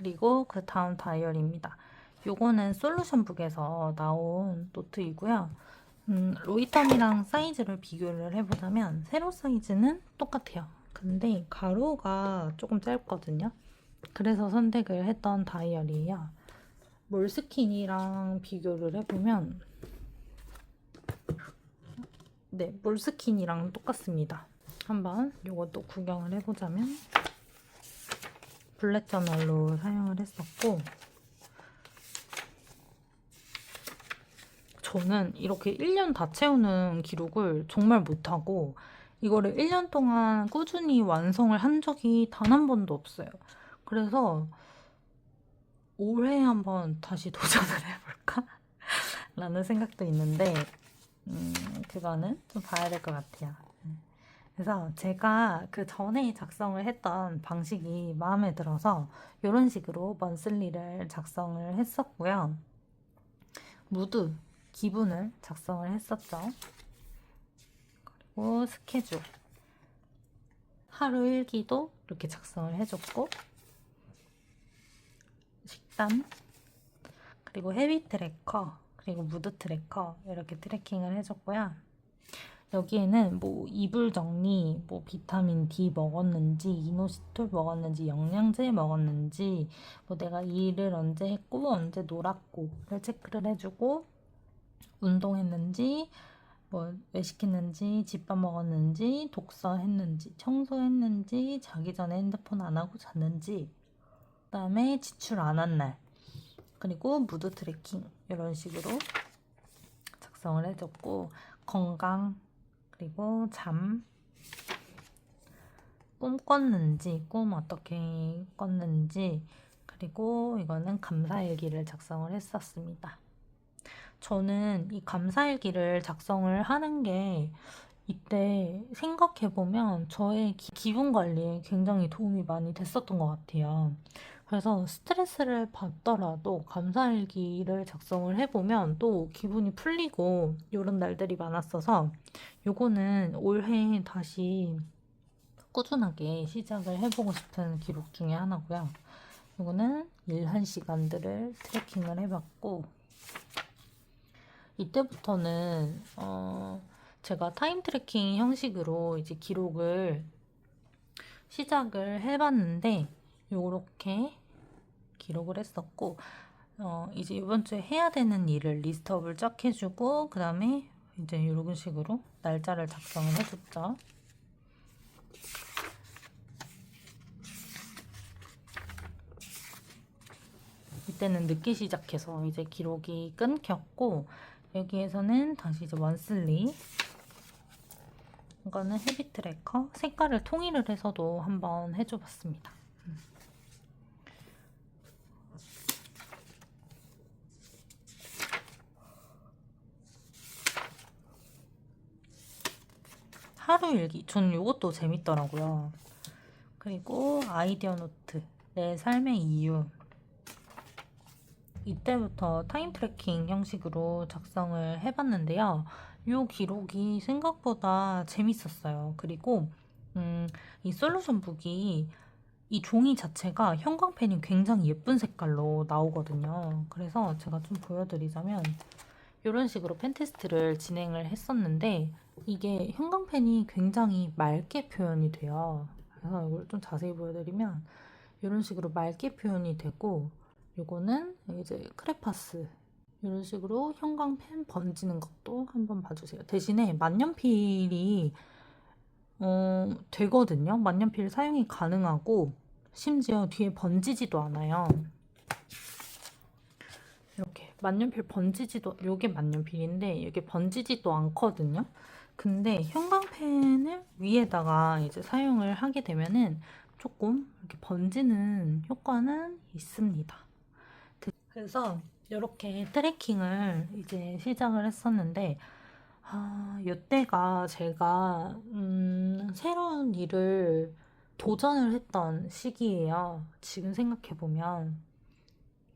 그리고 그 다음 다이어리입니다. 요거는 솔루션북에서 나온 노트이고요. 로이텀이랑 사이즈를 비교를 해보자면 세로 사이즈는 똑같아요. 근데 가로가 조금 짧거든요. 그래서 선택을 했던 다이어리예요. 몰스킨이랑 비교를 해보면 네, 몰스킨이랑 똑같습니다. 한번 요것도 구경을 해보자면 블랙 저널로 사용을 했었고, 저는 이렇게 1년 다 채우는 기록을 정말 못하고 이거를 1년 동안 꾸준히 완성을 한 적이 단 한 번도 없어요. 그래서 올해 한번 다시 도전을 해볼까? 라는 생각도 있는데 그거는 좀 봐야 될 것 같아요. 그래서 제가 그 전에 작성을 했던 방식이 마음에 들어서 이런 식으로 먼슬리를 작성을 했었고요. 무드, 기분을 작성을 했었죠. 그리고 스케줄, 하루 일기도 이렇게 작성을 해줬고, 식단, 그리고 헤비 트래커, 그리고 무드 트래커 이렇게 트래킹을 해줬고요. 여기에는 뭐 이불 정리, 뭐 비타민 D 먹었는지, 이노시톨 먹었는지, 영양제 먹었는지, 뭐 내가 일을 언제 했고 언제 놀았고를 체크를 해주고, 운동했는지, 뭐 외식했는지, 집밥 먹었는지, 독서했는지, 청소했는지, 자기 전에 핸드폰 안 하고 잤는지, 그다음에 지출 안 한 날, 그리고 무드 트래킹 이런 식으로 작성을 해줬고, 건강, 그리고 잠, 꿈 꿨는지, 꿈 어떻게 꿨는지, 그리고 이거는 감사일기를 작성을 했었습니다. 저는 이 감사일기를 작성을 하는 게 이때 생각해보면 저의 기분 관리에 굉장히 도움이 많이 됐었던 것 같아요. 그래서 스트레스를 받더라도 감사일기를 작성을 해보면 또 기분이 풀리고 이런 날들이 많았어서 요거는 올해 다시 꾸준하게 시작을 해보고 싶은 기록 중에 하나고요. 요거는 일한 시간들을 트래킹을 해봤고, 이때부터는 제가 타임 트래킹 형식으로 이제 기록을 시작을 해봤는데 요렇게 기록을 했었고, 이제 이번 주에 해야 되는 일을 리스트업을 쫙 해주고, 그 다음에 이제 이런 식으로 날짜를 작성을 해줬죠. 이때는 늦게 시작해서 이제 기록이 끊겼고, 여기에서는 다시 이제 먼슬리, 이거는 헤비 트래커, 색깔을 통일을 해서도 한번 해줘봤습니다. 하루 일기, 전 이것도 재밌더라고요. 그리고 아이디어 노트, 내 삶의 이유. 이때부터 타임 트래킹 형식으로 작성을 해봤는데요. 이 기록이 생각보다 재밌었어요. 그리고 이 솔루션북이 이 종이 자체가 형광펜이 굉장히 예쁜 색깔로 나오거든요. 그래서 제가 좀 보여드리자면 이런 식으로 펜 테스트를 진행을 했었는데 이게 형광펜이 굉장히 맑게 표현이 돼요. 그래서 이걸 좀 자세히 보여드리면 이런 식으로 맑게 표현이 되고, 요거는 이제 크레파스 이런 식으로 형광펜 번지는 것도 한번 봐주세요. 대신에 만년필이 되거든요. 만년필 사용이 가능하고 심지어 뒤에 번지지도 않아요. 이렇게 만년필 번지지도, 요게 만년필인데 이게 번지지도 않거든요. 근데 형광펜을 위에다가 이제 사용을 하게 되면은 조금 이렇게 번지는 효과는 있습니다. 그래서 이렇게 트래킹을 이제 시작을 했었는데, 이때가 제가 새로운 일을 도전을 했던 시기예요. 지금 생각해보면.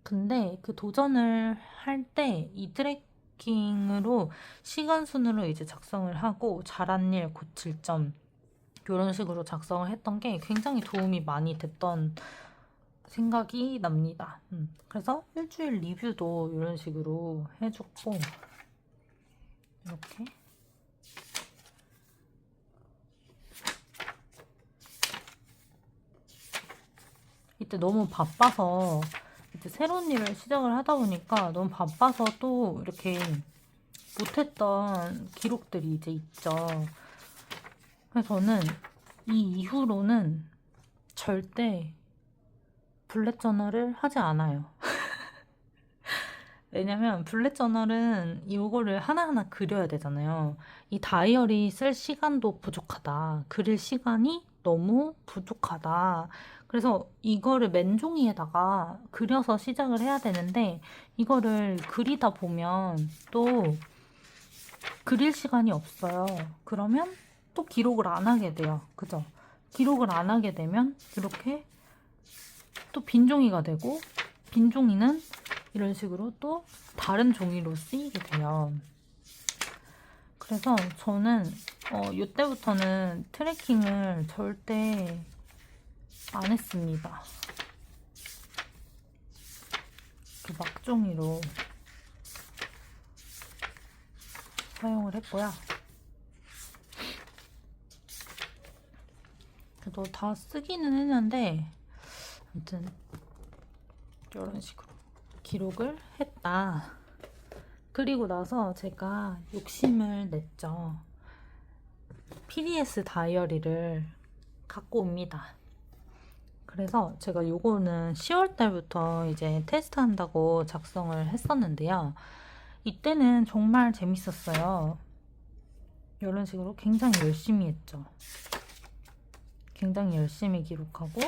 근데 그 도전을 할 때 이 트래킹으로 시간 순으로 이제 작성을 하고 잘한 일, 고칠 점 이런 식으로 작성을 했던 게 굉장히 도움이 많이 됐던 생각이 납니다. 그래서 일주일 리뷰도 이런 식으로 해줬고, 이렇게. 이때 너무 바빠서, 이제 새로운 일을 시작을 하다 보니까 너무 바빠서 또 이렇게 못했던 기록들이 이제 있죠. 그래서 저는 이 이후로는 절대 블랙 저널을 하지 않아요. 왜냐면 블랙 저널은 이거를 하나하나 그려야 되잖아요. 이 다이어리 쓸 시간도 부족하다. 그릴 시간이 너무 부족하다. 그래서 이거를 맨종이에다가 그려서 시작을 해야 되는데 이거를 그리다 보면 또 그릴 시간이 없어요. 그러면 또 기록을 안 하게 돼요. 그죠? 기록을 안 하게 되면 이렇게 또 빈 종이가 되고 빈 종이는 이런 식으로 또 다른 종이로 쓰이게 돼요. 그래서 저는 이때부터는 트래킹을 절대 안 했습니다. 막종이로 사용을 했고요. 그래도 다 쓰기는 했는데 아무튼 이런 식으로 기록을 했다. 그리고 나서 제가 욕심을 냈죠. PDS 다이어리를 갖고 옵니다. 그래서 제가 요거는 10월 달부터 이제 테스트 한다고 작성을 했었는데요. 이때는 정말 재밌었어요. 이런 식으로 굉장히 열심히 했죠. 굉장히 열심히 기록하고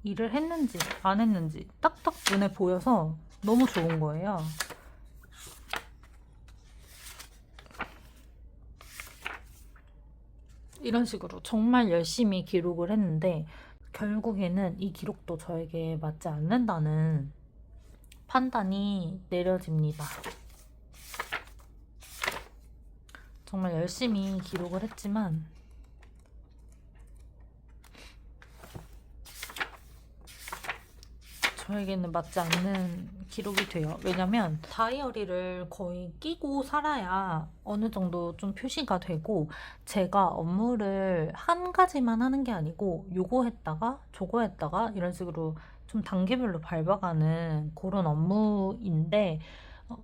일을 했는지 안 했는지 딱딱 눈에 보여서 너무 좋은 거예요. 이런 식으로 정말 열심히 기록을 했는데 결국에는 이 기록도 저에게 맞지 않는다는 판단이 내려집니다. 정말 열심히 기록을 했지만 저에게는 맞지 않는 기록이 돼요. 왜냐면 다이어리를 거의 끼고 살아야 어느 정도 좀 표시가 되고 제가 업무를 한 가지만 하는 게 아니고 요거 했다가 저거 했다가 이런 식으로 좀 단계별로 밟아가는 그런 업무인데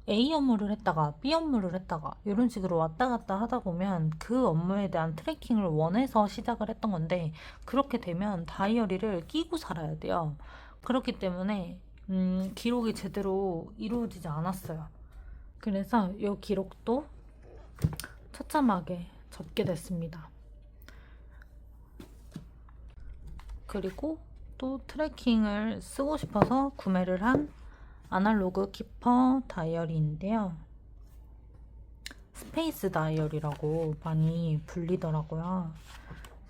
A 업무를 했다가 B 업무를 했다가 이런 식으로 왔다 갔다 하다 보면 그 업무에 대한 트래킹을 원해서 시작을 했던 건데 그렇게 되면 다이어리를 끼고 살아야 돼요. 그렇기 때문에 기록이 제대로 이루어지지 않았어요. 그래서 이 기록도 처참하게 접게 됐습니다. 그리고 또 트래킹을 쓰고 싶어서 구매를 한 아날로그 키퍼 다이어리인데요. 스페이스 다이어리라고 많이 불리더라고요.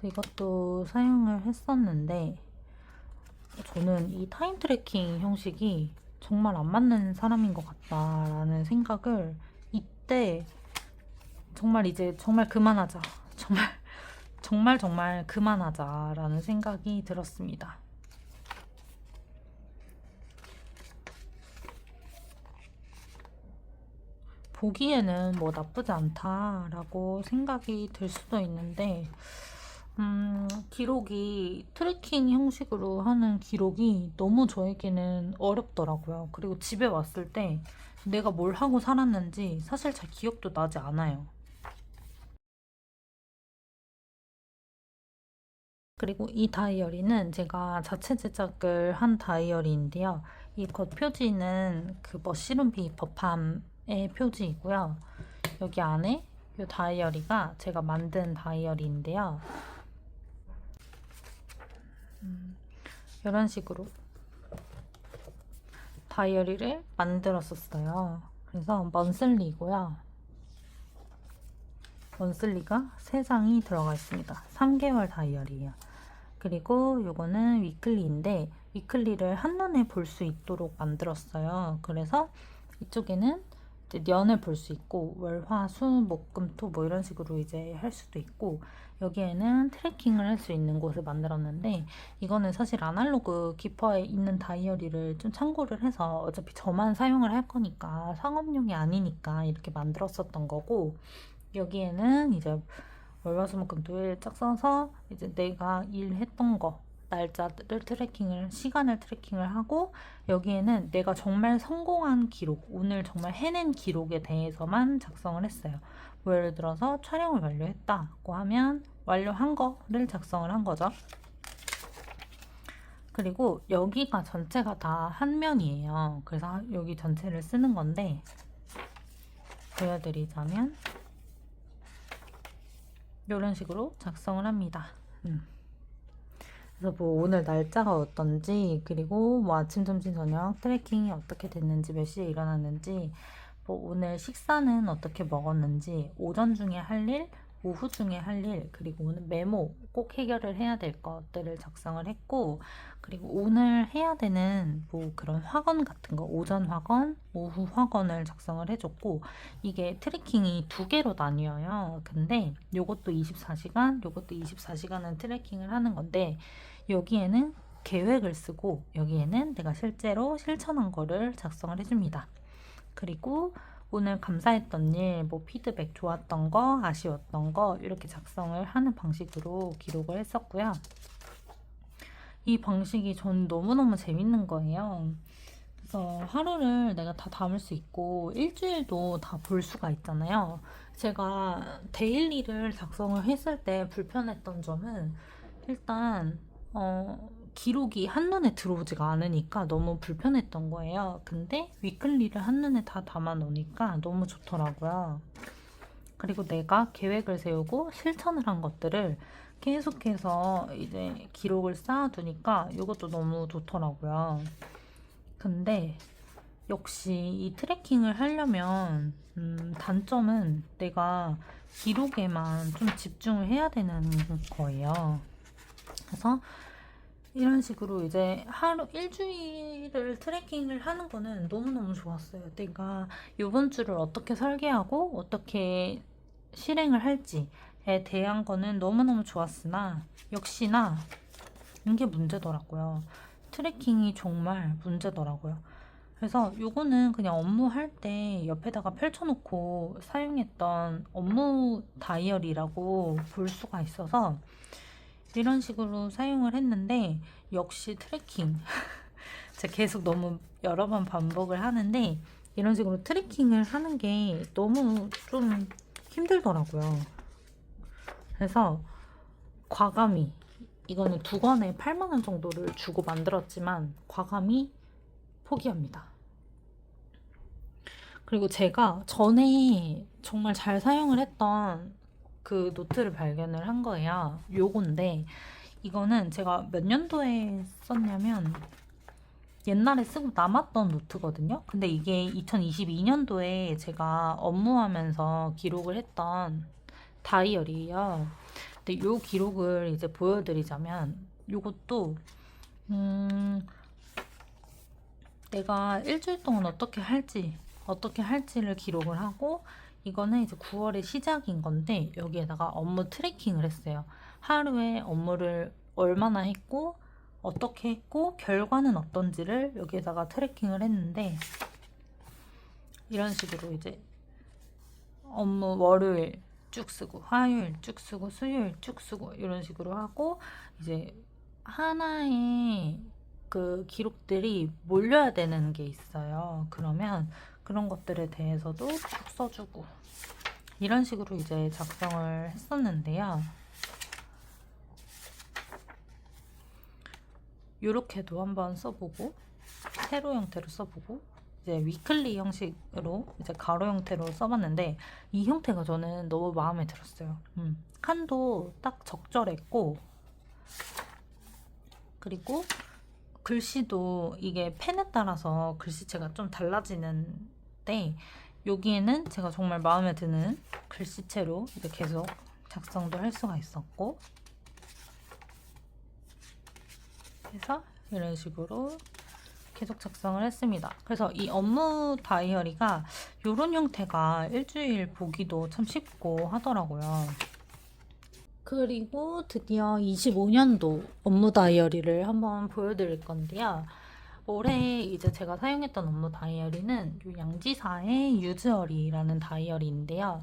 이것도 사용을 했었는데 저는 이 타임 트래킹 형식이 정말 안 맞는 사람인 것 같다라는 생각을 이때 정말 이제 정말 그만하자. 정말 그만하자라는 생각이 들었습니다. 보기에는 뭐 나쁘지 않다라고 생각이 들 수도 있는데 기록이 트래킹 형식으로 하는 기록이 너무 저에게는 어렵더라고요. 그리고 집에 왔을 때 내가 뭘 하고 살았는지 사실 잘 기억도 나지 않아요. 그리고 이 다이어리는 제가 자체 제작을 한 다이어리인데요. 이 겉표지는 그 머시룸 비버팜의 표지이고요. 여기 안에 이 다이어리가 제가 만든 다이어리인데요. 이런 식으로 다이어리를 만들었었어요. 그래서 먼슬리고요. 먼슬리가 3장이 들어가 있습니다. 3개월 다이어리예요. 그리고 요거는 위클리인데 위클리를 한눈에 볼 수 있도록 만들었어요. 그래서 이쪽에는 이제 년을 볼 수 있고 월, 화, 수, 목, 금, 토 뭐 이런 식으로 이제 할 수도 있고 여기에는 트래킹을 할 수 있는 곳을 만들었는데 이거는 사실 아날로그 기퍼에 있는 다이어리를 좀 참고를 해서 어차피 저만 사용을 할 거니까 상업용이 아니니까 이렇게 만들었었던 거고 여기에는 이제 월화수목금토일 짝 써서 이제 내가 일했던 거 날짜를 트래킹을 시간을 트래킹을 하고 여기에는 내가 정말 성공한 기록 오늘 정말 해낸 기록에 대해서만 작성을 했어요. 뭐 예를 들어서 촬영을 완료했다고 하면 완료한 거를 작성을 한 거죠. 그리고 여기가 전체가 다 한 면이에요. 그래서 여기 전체를 쓰는 건데 보여드리자면 이런 식으로 작성을 합니다. 그래서 뭐 오늘 날짜가 어떤지 그리고 뭐 아침, 점심, 저녁 트래킹이 어떻게 됐는지 몇 시에 일어났는지 뭐 오늘 식사는 어떻게 먹었는지 오전 중에 할 일, 오후 중에 할 일, 그리고 오늘 메모 꼭 해결을 해야 될 것들을 작성을 했고 그리고 오늘 해야 되는 뭐 그런 확언 같은 거 오전 확언, 오후 확언을 작성을 해줬고 이게 트래킹이 두 개로 나뉘어요. 근데 요것도 24시간, 요것도 24시간은 트래킹을 하는 건데 여기에는 계획을 쓰고 여기에는 내가 실제로 실천한 거를 작성을 해줍니다. 그리고 오늘 감사했던 일, 뭐 피드백 좋았던 거, 아쉬웠던 거 이렇게 작성을 하는 방식으로 기록을 했었고요. 이 방식이 전 너무너무 재밌는 거예요. 그래서 하루를 내가 다 담을 수 있고 일주일도 다 볼 수가 있잖아요. 제가 데일리를 작성을 했을 때 불편했던 점은 일단 기록이 한눈에 들어오지가 않으니까 너무 불편했던 거예요. 근데 위클리를 한눈에 다 담아 놓으니까 너무 좋더라고요. 그리고 내가 계획을 세우고 실천을 한 것들을 계속해서 이제 기록을 쌓아두니까 이것도 너무 좋더라고요. 근데 역시 이 트래킹을 하려면 단점은 내가 기록에만 좀 집중을 해야 되는 거예요. 그래서 이런 식으로 이제 하루 일주일을 트래킹을 하는 거는 너무너무 좋았어요. 내가 이번 주를 어떻게 설계하고 어떻게 실행을 할지에 대한 거는 너무너무 좋았으나 역시나 이게 문제더라고요. 트래킹이 정말 문제더라고요. 그래서 요거는 그냥 업무할 때 옆에다가 펼쳐놓고 사용했던 업무 다이어리라고 볼 수가 있어서 이런 식으로 사용을 했는데 역시 트래킹 제가 계속 너무 여러 번 반복을 하는데 이런 식으로 트래킹을 하는 게 너무 좀 힘들더라고요. 그래서 과감히 이거는 2권에 8만 원 정도를 주고 만들었지만 과감히 포기합니다. 그리고 제가 전에 정말 잘 사용을 했던 그 노트를 발견을 한 거예요. 요건데 이거는 제가 몇 년도에 썼냐면 옛날에 쓰고 남았던 노트거든요. 근데 이게 2022년도에 제가 업무하면서 기록을 했던 다이어리예요. 근데 요 기록을 이제 보여드리자면 요것도 내가 일주일 동안 어떻게 할지를 기록을 하고 이거는 이제 9월의 시작인 건데 여기에다가 업무 트래킹을 했어요. 하루에 업무를 얼마나 했고 어떻게 했고 결과는 어떤지를 여기에다가 트래킹을 했는데 이런 식으로 이제 업무 월요일 쭉 쓰고 화요일 쭉 쓰고 수요일 쭉 쓰고 이런 식으로 하고 이제 하나의 그 기록들이 몰려야 되는 게 있어요. 그러면 그런 것들에 대해서도 쭉 써주고 이런 식으로 이제 작성을 했었는데요. 요렇게도 한번 써보고 세로 형태로 써보고 이제 위클리 형식으로 이제 가로 형태로 써봤는데 이 형태가 저는 너무 마음에 들었어요. 칸도 딱 적절했고 그리고 글씨도 이게 펜에 따라서 글씨체가 좀 달라지는데 여기에는 제가 정말 마음에 드는 글씨체로 이제 계속 작성도 할 수가 있었고 그래서 이런 식으로 계속 작성을 했습니다. 그래서 이 업무 다이어리가 이런 형태가 일주일 보기도 참 쉽고 하더라고요. 그리고 드디어 25년도 업무 다이어리를 한번 보여드릴 건데요. 올해 이제 제가 사용했던 업무 다이어리는 요 양지사의 유즈어리라는 다이어리인데요.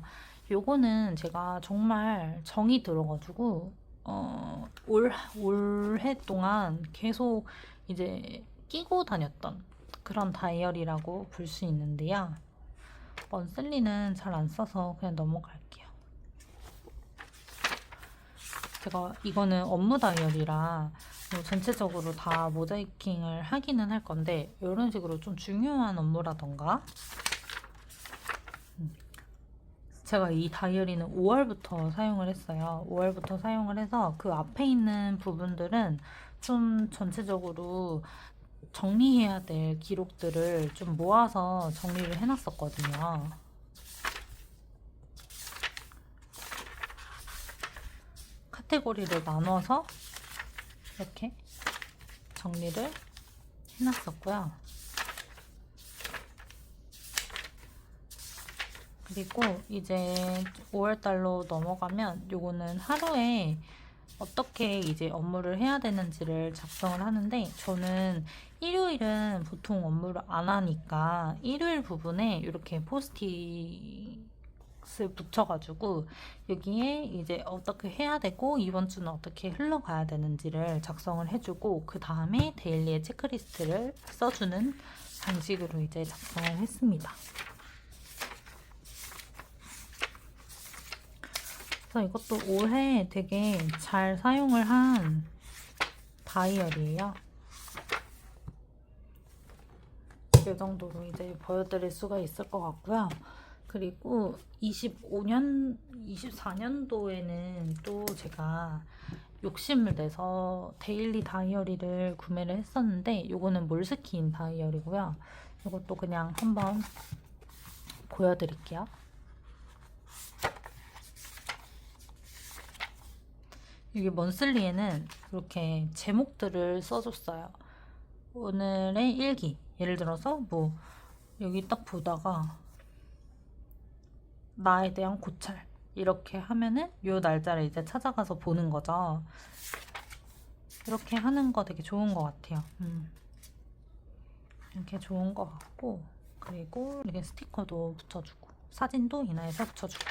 요거는 제가 정말 정이 들어가지고 올해 동안 계속 이제 끼고 다녔던 그런 다이어리라고 볼 수 있는데요. 먼슬리는 잘 안 써서 그냥 넘어갈게요. 제가 이거는 업무 다이어리라 뭐 전체적으로 다 모자이킹을 하기는 할 건데 이런 식으로 좀 중요한 업무라던가 제가 이 다이어리는 5월부터 사용을 했어요. 5월부터 사용을 해서 그 앞에 있는 부분들은 좀 전체적으로 정리해야 될 기록들을 좀 모아서 정리를 해놨었거든요. 카테고리를 나눠서 이렇게 정리를 해놨었고요. 그리고 이제 5월달로 넘어가면 요거는 하루에 어떻게 이제 업무를 해야 되는지를 작성을 하는데 저는 일요일은 보통 업무를 안 하니까 일요일 부분에 이렇게 포스트잇을 붙여가지고 여기에 이제 어떻게 해야 되고 이번 주는 어떻게 흘러가야 되는지를 작성을 해주고 그 다음에 데일리의 체크리스트를 써주는 방식으로 이제 작성을 했습니다. 그래서 이것도 올해 되게 잘 사용을 한 다이어리예요. 이 정도로 이제 보여드릴 수가 있을 것 같고요. 그리고 24년도에는 또 제가 욕심을 내서 데일리 다이어리를 구매를 했었는데 이거는 몰스킨 다이어리고요. 이것도 그냥 한번 보여드릴게요. 여기 먼슬리에는 이렇게 제목들을 써줬어요. 오늘의 일기. 예를 들어서 뭐 여기 딱 보다가 나에 대한 고찰 이렇게 하면은 요 날짜를 이제 찾아가서 보는 거죠. 이렇게 하는 거 되게 좋은 것 같아요. 이렇게 좋은 것 같고 그리고 이렇게 스티커도 붙여주고 사진도 인화해서 붙여주고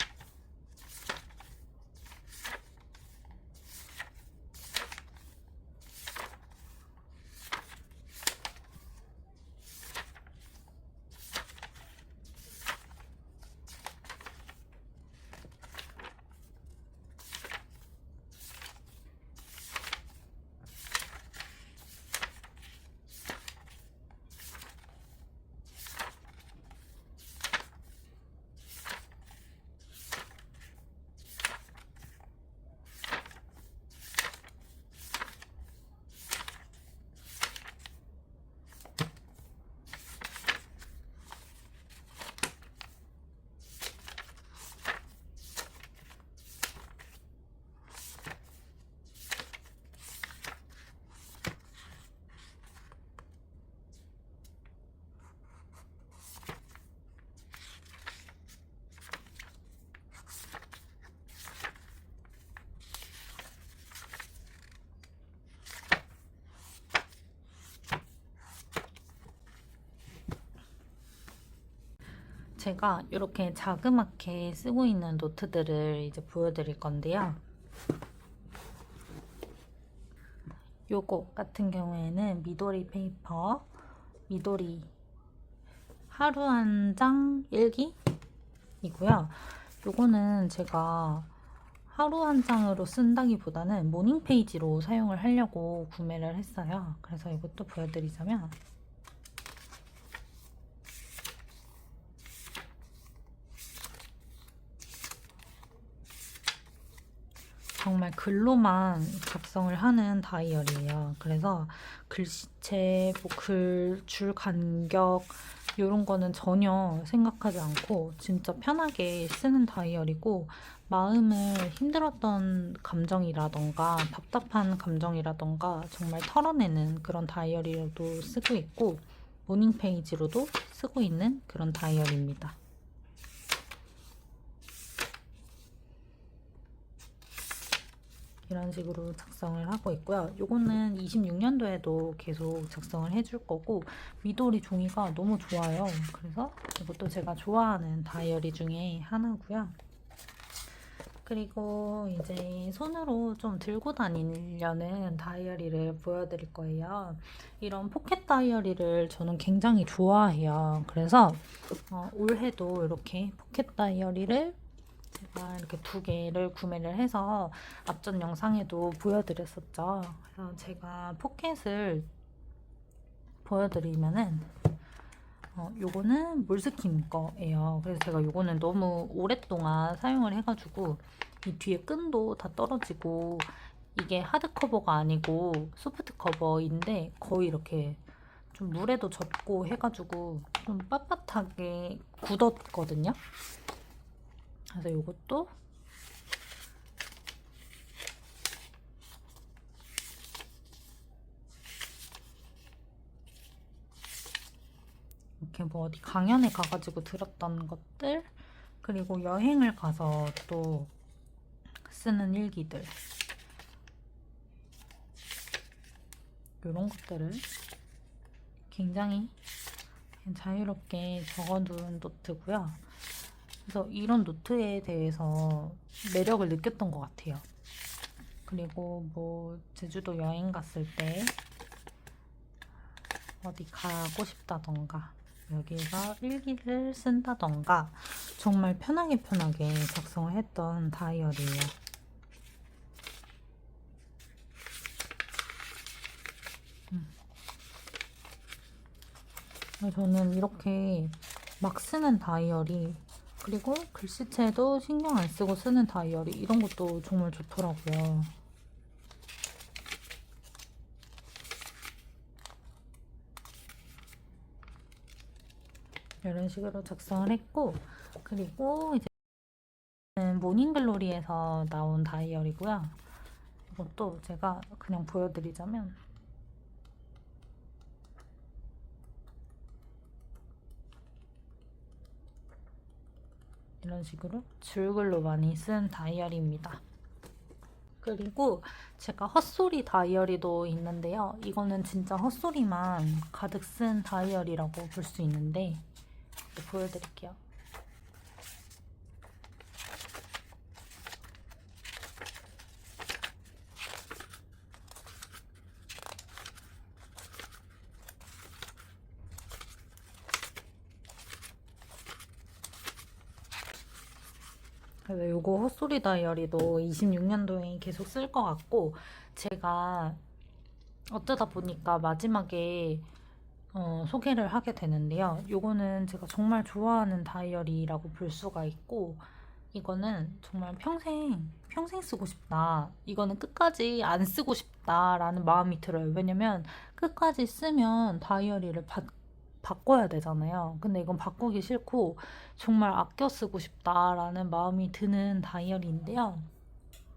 제가 이렇게 자그맣게 쓰고 있는 노트들을 이제 보여드릴 건데요. 요거 같은 경우에는 미도리 페이퍼, 미도리 하루 한 장 일기이고요. 요거는 제가 하루 한 장으로 쓴다기보다는 모닝 페이지로 사용을 하려고 구매를 했어요. 그래서 이것도 보여드리자면 정말 글로만 작성을 하는 다이어리예요. 그래서 글씨체, 뭐 글, 줄 간격 이런 거는 전혀 생각하지 않고 진짜 편하게 쓰는 다이어리고 마음을 힘들었던 감정이라던가 답답한 감정이라던가 정말 털어내는 그런 다이어리로도 쓰고 있고 모닝 페이지로도 쓰고 있는 그런 다이어리입니다. 이런 식으로 작성을 하고 있고요. 요거는 26년도에도 계속 작성을 해줄 거고 미도리 종이가 너무 좋아요. 그래서 이것도 제가 좋아하는 다이어리 중에 하나고요. 그리고 이제 손으로 좀 들고 다니려는 다이어리를 보여드릴 거예요. 이런 포켓 다이어리를 저는 굉장히 좋아해요. 그래서 올해도 이렇게 포켓 다이어리를 제가 이렇게 2개를 구매를 해서 앞전 영상에도 보여드렸었죠. 그래서 제가 포켓을 보여드리면은 요거는 몰스킨 거예요. 그래서 제가 요거는 너무 오랫동안 사용을 해가지고 이 뒤에 끈도 다 떨어지고 이게 하드커버가 아니고 소프트 커버인데 거의 이렇게 좀 물에도 젖고 해가지고 좀 빳빳하게 굳었거든요. 그래서 요것도 이렇게 뭐 어디 강연에 가가지고 들었던 것들, 그리고 여행을 가서 또 쓰는 일기들, 이런 것들을 굉장히 자유롭게 적어둔 노트고요. 그래서 이런 노트에 대해서 매력을 느꼈던 것 같아요. 그리고 뭐 제주도 여행 갔을 때 어디 가고 싶다던가 여기서 일기를 쓴다던가 정말 편하게 작성을 했던 다이어리예요. 저는 이렇게 막 쓰는 다이어리, 그리고 글씨체도 신경 안 쓰고 쓰는 다이어리, 이런 것도 정말 좋더라고요. 이런 식으로 작성을 했고, 그리고 이제 모닝글로리에서 나온 다이어리고요. 이것도 제가 그냥 보여드리자면 이런 식으로 줄글로 많이 쓴 다이어리입니다. 그리고 제가 헛소리 다이어리도 있는데요. 이거는 진짜 헛소리만 가득 쓴 다이어리라고 볼 수 있는데 보여드릴게요. 그래서 요거 헛소리 다이어리도 26년도에 계속 쓸 것 같고, 제가 어쩌다 보니까 마지막에 소개를 하게 되는데요. 요거는 제가 정말 좋아하는 다이어리라고 볼 수가 있고, 이거는 정말 평생 쓰고 싶다. 이거는 끝까지 안 쓰고 싶다라는 마음이 들어요. 왜냐면 끝까지 쓰면 다이어리를 바꿔야 되잖아요. 근데 이건 바꾸기 싫고 정말 아껴 쓰고 싶다라는 마음이 드는 다이어리인데요.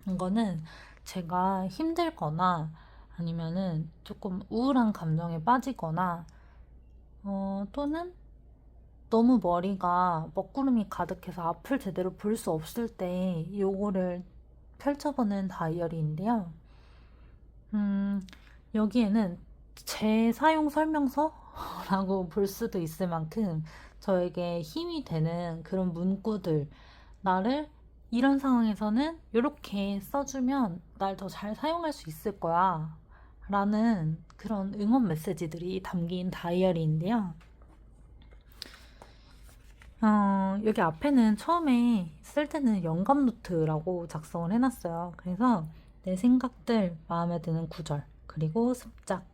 이거는 제가 힘들거나 아니면은 조금 우울한 감정에 빠지거나 또는 너무 머리가 먹구름이 가득해서 앞을 제대로 볼 수 없을 때 요거를 펼쳐보는 다이어리인데요. 여기에는 제 사용 설명서라고 볼 수도 있을 만큼 저에게 힘이 되는 그런 문구들, 나를 이런 상황에서는 이렇게 써주면 날 더 잘 사용할 수 있을 거야 라는 그런 응원 메시지들이 담긴 다이어리인데요. 여기 앞에는 처음에 쓸 때는 영감 노트라고 작성을 해놨어요. 그래서 내 생각들, 마음에 드는 구절, 그리고 습작,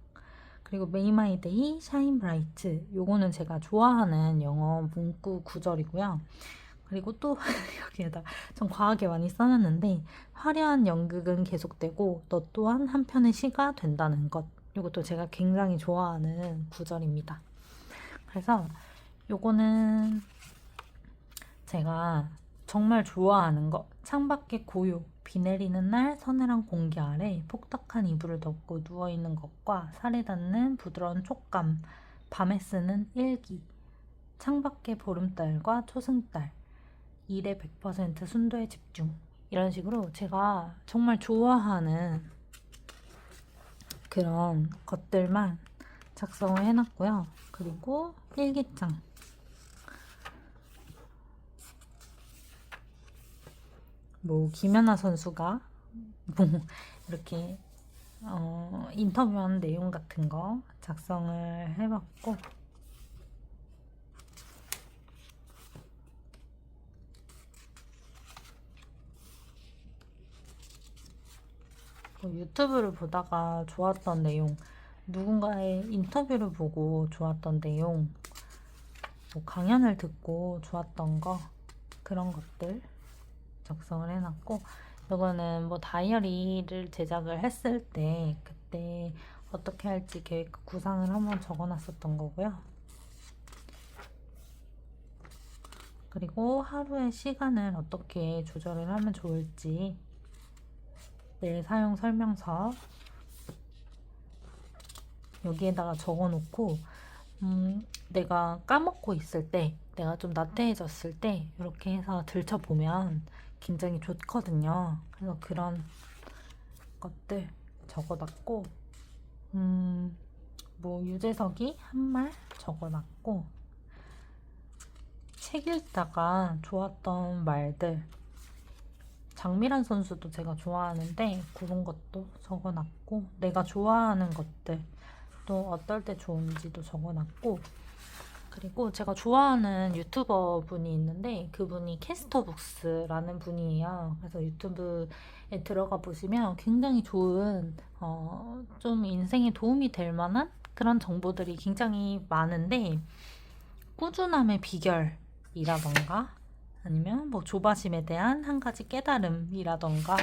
그리고 May My Day Shine Bright, 요거는 제가 좋아하는 영어 문구 구절이고요. 그리고 또 여기에다 좀 과하게 많이 써놨는데, 화려한 연극은 계속되고 너 또한 한 편의 시가 된다는 것, 요것도 제가 굉장히 좋아하는 구절입니다. 그래서 요거는 제가 정말 좋아하는 거, 창밖의 고요, 비 내리는 날 서늘한 공기 아래 폭닥한 이불을 덮고 누워있는 것과 살에 닿는 부드러운 촉감, 밤에 쓰는 일기, 창밖의 보름달과 초승달, 일의 100% 순도에 집중, 이런 식으로 제가 정말 좋아하는 그런 것들만 작성을 해놨고요. 그리고 일기장. 뭐 김연아 선수가 뭐 이렇게 인터뷰한 내용 같은 거 작성을 해봤고, 뭐 유튜브를 보다가 좋았던 내용, 누군가의 인터뷰를 보고 좋았던 내용, 뭐 강연을 듣고 좋았던 거, 그런 것들 작성을 해놨고, 이거는 뭐 다이어리를 제작을 했을 때 그때 어떻게 할지 계획 구상을 한번 적어놨었던 거고요. 그리고 하루의 시간을 어떻게 조절을 하면 좋을지 내 사용 설명서 여기에다가 적어놓고, 내가 까먹고 있을 때, 내가 좀 나태해졌을 때 이렇게 해서 들춰보면 굉장히 좋거든요. 그래서 그런 것들 적어놨고, 뭐 유재석이 한 말 적어놨고, 책 읽다가 좋았던 말들, 장미란 선수도 제가 좋아하는데 그런 것도 적어놨고, 내가 좋아하는 것들 또 어떨 때 좋은지도 적어놨고, 그리고 제가 좋아하는 유튜버 분이 있는데 그분이 캐스터북스라는 분이에요. 그래서 유튜브에 들어가 보시면 굉장히 좋은 좀 인생에 도움이 될 만한 그런 정보들이 굉장히 많은데, 꾸준함의 비결이라던가 아니면 뭐 조바심에 대한 한 가지 깨달음이라던가,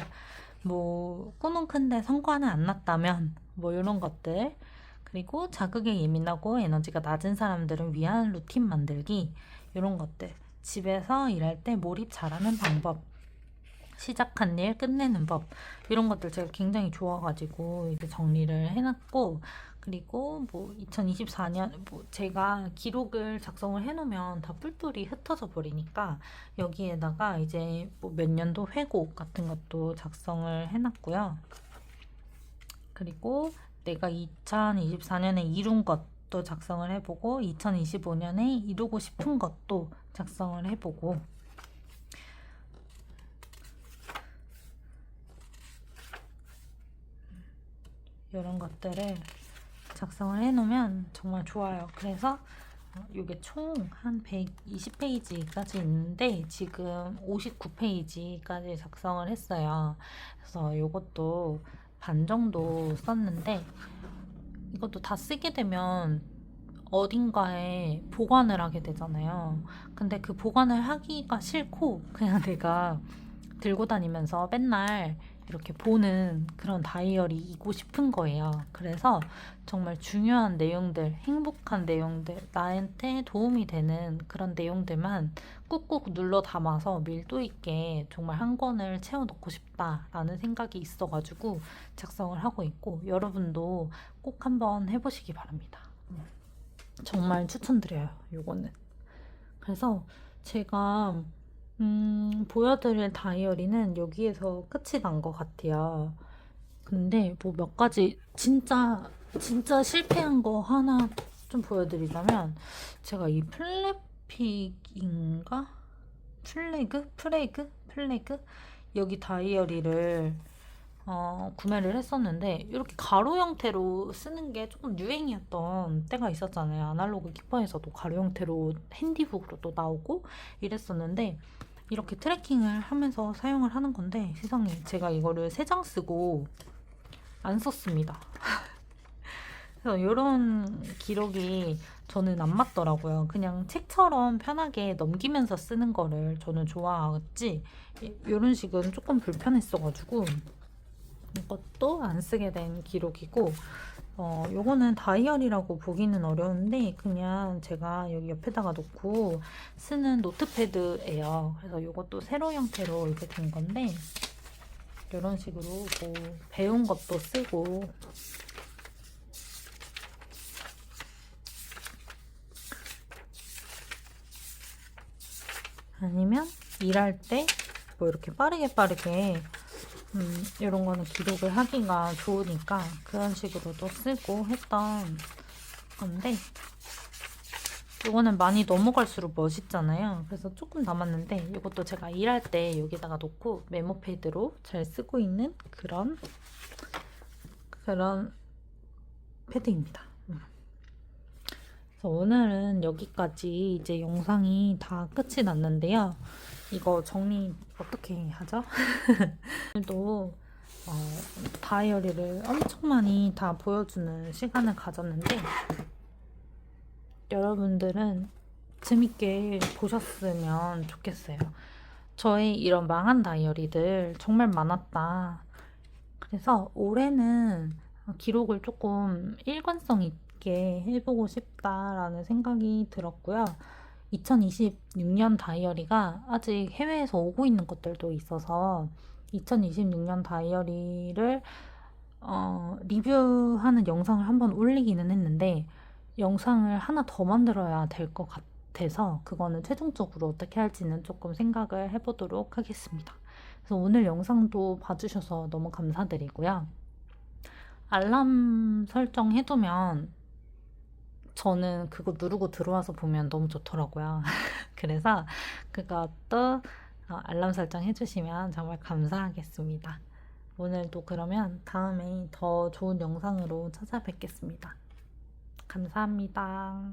뭐 꿈은 큰데 성과는 안 났다면 뭐 이런 것들, 그리고 자극에 예민하고 에너지가 낮은 사람들은 위한 루틴 만들기, 이런 것들, 집에서 일할 때 몰입 잘하는 방법, 시작한 일 끝내는 법, 이런 것들 제가 굉장히 좋아가지고 이제 정리를 해놨고, 그리고 뭐 2024년 뭐 제가 기록을 작성을 해놓으면 다 뿔뿔이 흩어져 버리니까 여기에다가 이제 뭐 몇 년도 회고 같은 것도 작성을 해놨고요. 그리고 내가 2024년에 이룬 것도 작성을 해보고 2025년에 이루고 싶은 것도 작성을 해보고, 이런 것들을 작성을 해놓으면 정말 좋아요. 그래서 이게 총 한 120페이지까지 있는데 지금 59페이지까지 작성을 했어요. 그래서 이것도 반 정도 썼는데, 이것도 다 쓰게 되면 어딘가에 보관을 하게 되잖아요. 근데 그 보관을 하기가 싫고 그냥 내가 들고 다니면서 맨날 이렇게 보는 그런 다이어리이고 싶은 거예요. 그래서 정말 중요한 내용들, 행복한 내용들, 나한테 도움이 되는 그런 내용들만 꾹꾹 눌러 담아서 밀도 있게 정말 한 권을 채워넣고 싶다라는 생각이 있어가지고 작성을 하고 있고, 여러분도 꼭 한번 해보시기 바랍니다. 정말 추천드려요, 요거는. 그래서 제가 보여드릴 다이어리는 여기에서 끝이 난 것 같아요. 근데 뭐 몇 가지 진짜 실패한 거 하나 좀 보여드리자면, 제가 이 플래픽인가? 플래그? 여기 다이어리를 구매를 했었는데, 이렇게 가로 형태로 쓰는 게 조금 유행이었던 때가 있었잖아요. 아날로그 키퍼에서도 가로 형태로 핸디북으로 또 나오고 이랬었는데, 이렇게 트래킹을 하면서 사용을 하는 건데, 세상에 제가 이거를 3장 쓰고 안 썼습니다. 그래서 이런 기록이 저는 안 맞더라고요. 그냥 책처럼 편하게 넘기면서 쓰는 거를 저는 좋아하지, 이런 식은 조금 불편했어가지고 이것도 안 쓰게 된 기록이고, 요거는 다이어리라고 보기는 어려운데 그냥 제가 여기 옆에다가 놓고 쓰는 노트패드예요. 그래서 요것도 세로 형태로 이렇게 된 건데, 이런 식으로 뭐 배운 것도 쓰고, 아니면 일할 때 뭐 이렇게 빠르게 이런 거는 기록을 하기가 좋으니까 그런 식으로도 쓰고 했던 건데, 이거는 많이 넘어갈수록 멋있잖아요. 그래서 조금 남았는데 이것도 제가 일할 때 여기다가 놓고 메모 패드로 잘 쓰고 있는 그런 패드입니다. 그래서 오늘은 여기까지 이제 영상이 다 끝이 났는데요. 이거 정리 어떻게 하죠? 오늘도 다이어리를 엄청 많이 다 보여주는 시간을 가졌는데, 여러분들은 재밌게 보셨으면 좋겠어요. 저의 이런 망한 다이어리들 정말 많았다. 그래서 올해는 기록을 조금 일관성 있게 해보고 싶다라는 생각이 들었고요. 2026년 다이어리가 아직 해외에서 오고 있는 것들도 있어서 2026년 다이어리를 리뷰하는 영상을 한번 올리기는 했는데, 영상을 하나 더 만들어야 될 것 같아서 그거는 최종적으로 어떻게 할지는 조금 생각을 해보도록 하겠습니다. 그래서 오늘 영상도 봐주셔서 너무 감사드리고요. 알람 설정 해두면 저는 그거 누르고 들어와서 보면 너무 좋더라고요. 그래서 그것도 알람 설정 해주시면 정말 감사하겠습니다. 오늘도 그러면 다음에 더 좋은 영상으로 찾아뵙겠습니다. 감사합니다.